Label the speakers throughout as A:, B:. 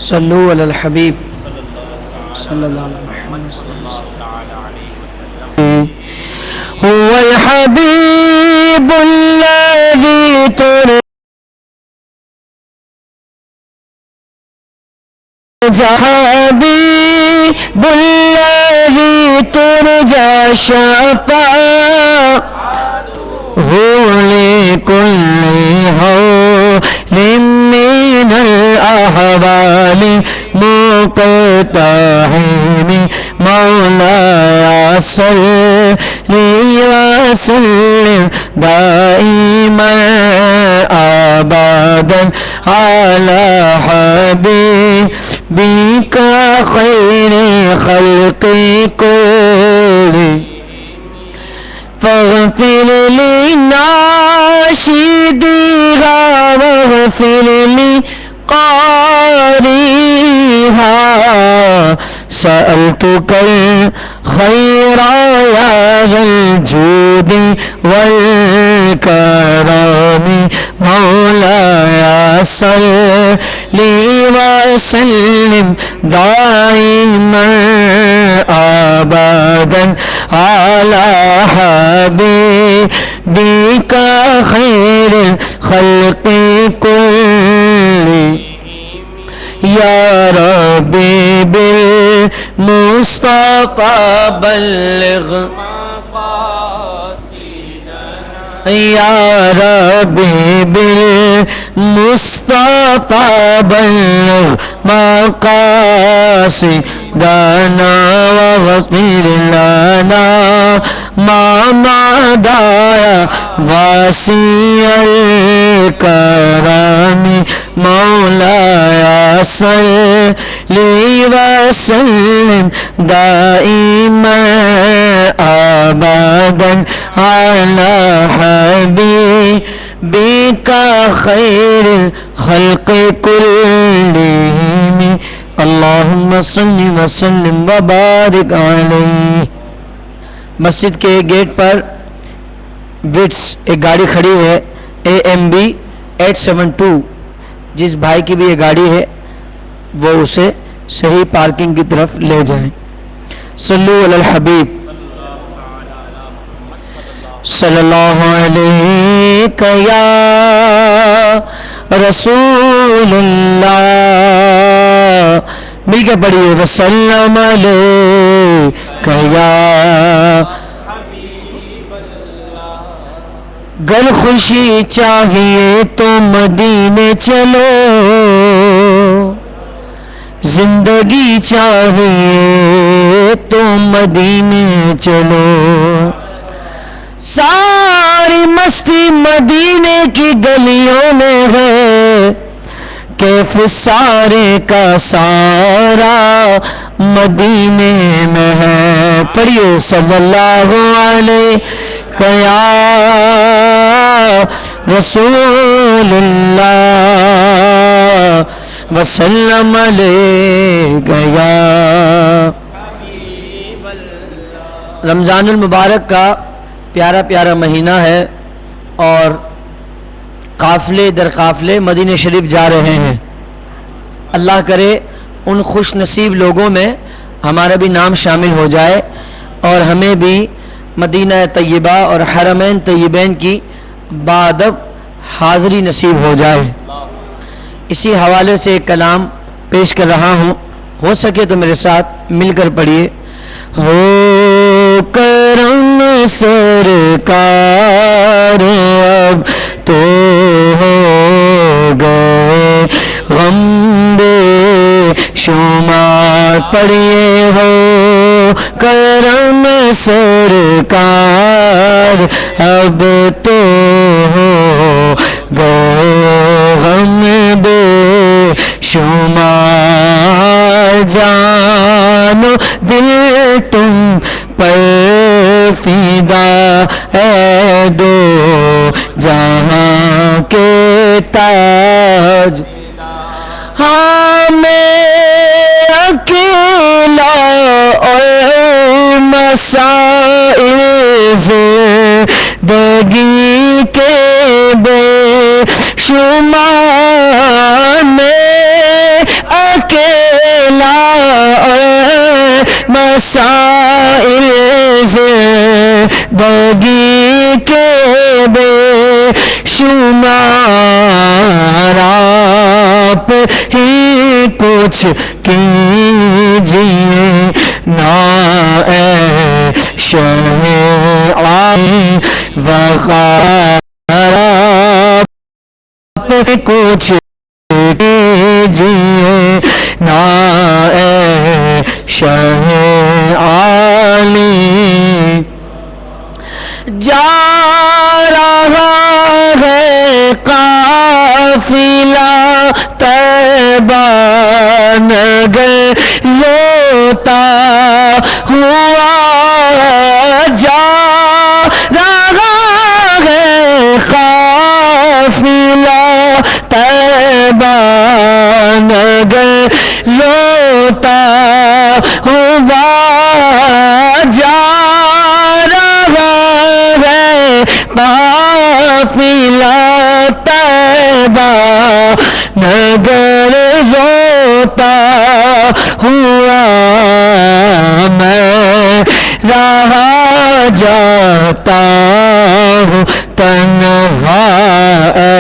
A: صلو علی الحبیب صلی اللہ علیہ وسلم. هو الحبیب الذی ترجى حبیب الذی ترجى شفاعته لكل هول من الأحوال مقتحم مولاي صل وسلم دائما أبدا على حبيبك خير خلق كلهم فاغفر لناشدها واغفر لقارئها سألتك الخير يا ذا الجود والكرم مولاي صل وسلم دائما أبدا على حبيبك خير الخلق كلهم يا ربي بالمصطفى بلغ يا ربي بالمصطفى بلغ مقاصدنا واغفر لنا ما مضى يا واسع الكرم مولاي صل وسلم دائما أبدا على حبيبك خير الخلق كلهم اللهم صل وسلم وبارك عليه. مسجد کے گیٹ پر وٹس ایک گاڑی کھڑی ہے AMB 872. جس بھائی کی بھی یہ گاڑی ہے وہ اسے صحیح پارکنگ کی طرف لے جائیں. صلو علی الحبیب صلی اللہ علیہ یا رسول اللہ. مل کے پڑھیے وسلم علیہ یا گر خوشی چاہیے تو مدینے چلو زندگی چاہیے تو مدینے چلو ساری مستی مدینے کی گلیوں میں ہے کیف سارے کا سارا مدینے میں ہے. پڑھیے صلی اللہ علیہ یا رسول اللہ وسلم علیہ یا. رمضان المبارک کا پیارا پیارا مہینہ ہے اور قافلے در قافلے مدینہ شریف جا رہے ہیں. اللہ کرے ان خوش نصیب لوگوں میں ہمارا بھی نام شامل ہو جائے اور ہمیں بھی مدینہ طیبہ اور حرمین طیبین کی بادب حاضری نصیب ہو جائے. اسی حوالے سے ایک کلام پیش کر رہا ہوں, ہو سکے تو میرے ساتھ مل کر پڑھیے. ہو کرم سرکار اب تو ہو گئے غم بے شمار. پڑھیے ہو کرم سرکار اب تو ہو گئے غم بے شمار. جان و دل تم پر فدا اے دو جہاں کے تاج. ہاں میں اکیلا اور مسائل زندگی کے بے شمار میں اکیلا مسائل زندگی کے بے شمار آپ ہی کچھ کیجیے نا اے شہ عالی وقار آپ کچھ کیجیے نا اے شہ عالی جا رہا ہے قافلہ طیبہ نگر لوٹا ہوا جا رہا ہے قافلہ طیبہ نگر لوٹا ہوا جا قافلہ طیبہ نگر روتا ہوا میں رہا جاتا ہوں تنہا اے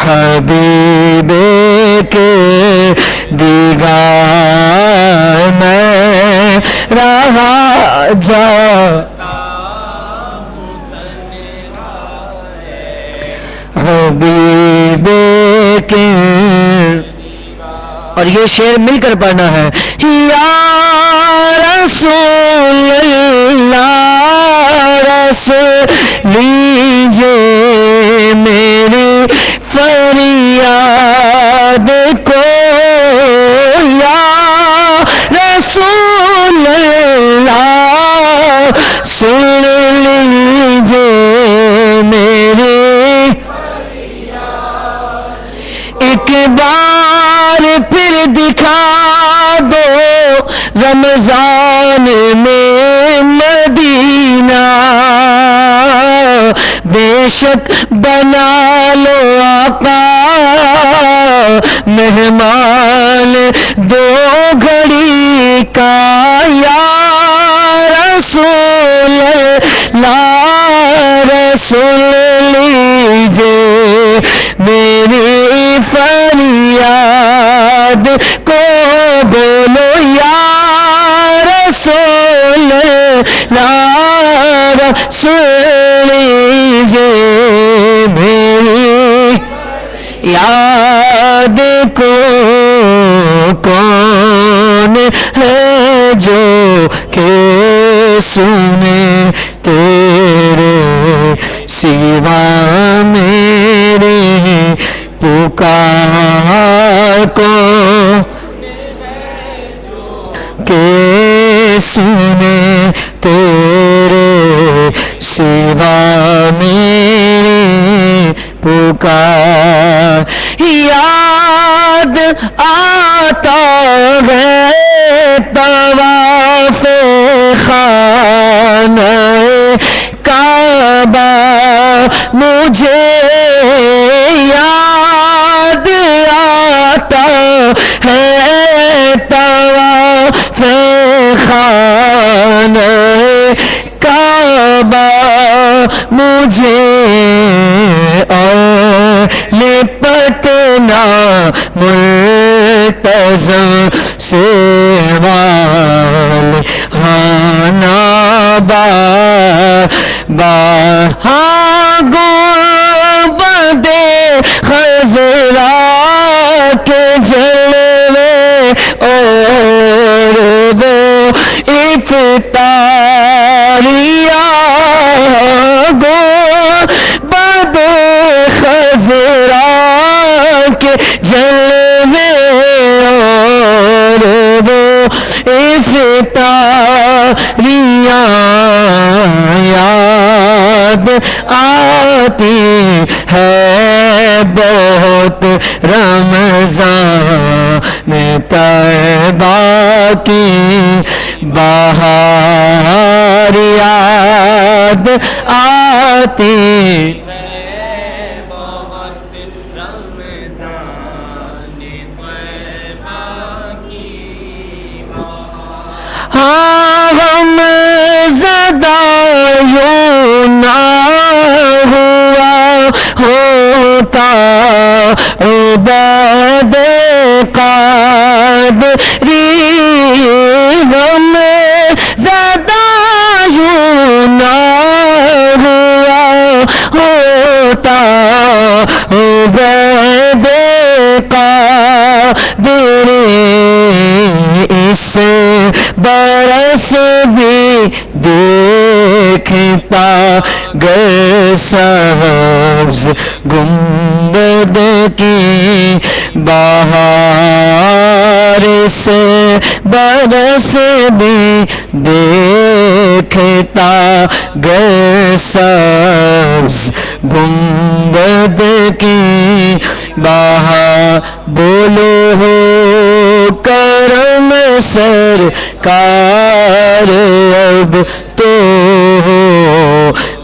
A: حبیب کے دیدار میں رہا جاتا حبیب کے. اور یہ شعر مل کر پڑھنا ہے. یا رسول اللہ رسول لیجیے میری فریاد کو. یا رسول اللہ سن لیجیے میری ایک بار پھر دکھا دو رمضان میں مدینہ. بے شک بنا لو آقا مہمان دو گھڑی کا. یا رسول اللہ رسول لیجیے میری فریاد کو. بولو یا رسول اللہ رسول لیجیے میری یاد کو. کون ہے جو کہ سنے تیرے سوا میرے پکار کو. کہ سنے تیرے سوا میرے پکار. یاد آتا ہے طواف خانہ کعبہ مجھے. یاد آتا ہے طواف خانہ کعبہ مجھے. اور لپٹنا ملتزم سے وال خانہ بار گنبدِ خضرا کے جلوے اور وہ افطاریہ. گنبدِ خضرا کے جلوے اور وہ افطاریاں یاد آتی ہے بہت رمضان میں طیبہ کی بہار یاد آتی. ہاں غم زدہ یوں نہ ہوا ہوتا عباد قادری، غم زدہ یوں نہ ہوا ہوتا عباد قادری، اس برس بھی دیکھتا گر سبز گنبد کی بہار، سے برس بھی دیکھتا گر سبز گنبد کی بہار، بولو ہو کرم سرکار اب تو ہو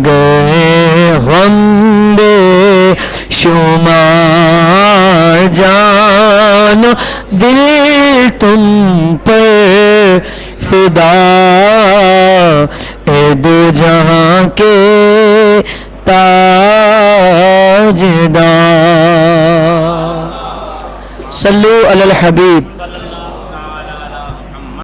A: گئے غم بے شمار، جان دل تم پر فدا اے دو جہاں کے تاجدار، صلو علی الحبیب۔